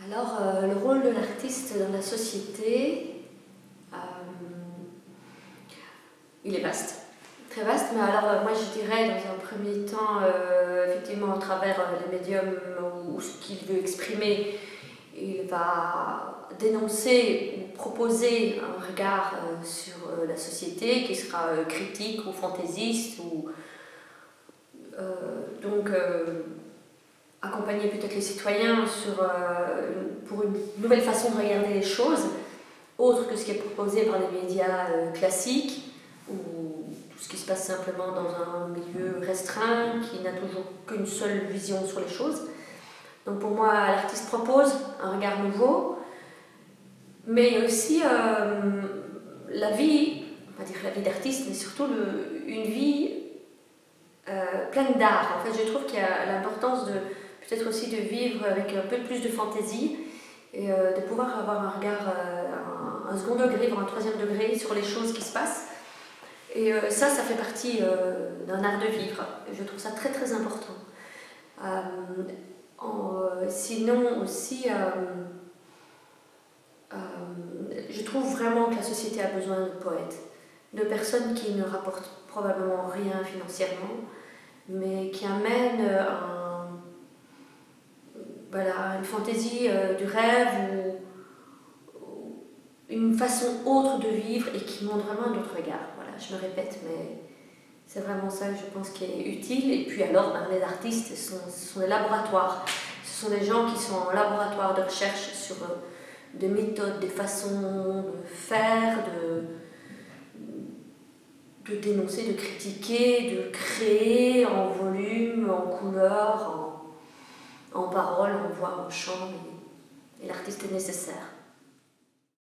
Alors, le rôle de l'artiste dans la société, il est vaste, très vaste, mais alors moi je dirais dans un premier temps, effectivement à travers les médiums ou ce qu'il veut exprimer, il va dénoncer ou proposer un regard sur la société qui sera critique ou fantaisiste ou donc accompagner peut-être les citoyens pour une nouvelle façon de regarder les choses, autre que ce qui est proposé par les médias classiques, ou tout ce qui se passe simplement dans un milieu restreint, qui n'a toujours qu'une seule vision sur les choses. Donc pour moi, l'artiste propose un regard nouveau, mais aussi la vie, on va dire la vie d'artiste, mais surtout une vie pleine d'art. En fait, je trouve qu'il y a l'importance de peut-être aussi de vivre avec un peu plus de fantaisie et de pouvoir avoir un regard, un second degré, voire un troisième degré sur les choses qui se passent. Et ça fait partie d'un art de vivre. Je trouve ça très très important. Sinon aussi, je trouve vraiment que la société a besoin de poètes, de personnes qui ne rapportent probablement rien financièrement, mais qui amènent une fantaisie du rêve ou une façon autre de vivre et qui montre vraiment un autre regard. Voilà, je me répète, mais c'est vraiment ça, je pense, qui est utile. Et puis alors, les artistes, ce sont des laboratoires. Ce sont des gens qui sont en laboratoire de recherche sur des méthodes, des façons de faire, de dénoncer, de critiquer, de créer en volume, en couleur, en parole, en voix, en chant. Et l'artiste est nécessaire.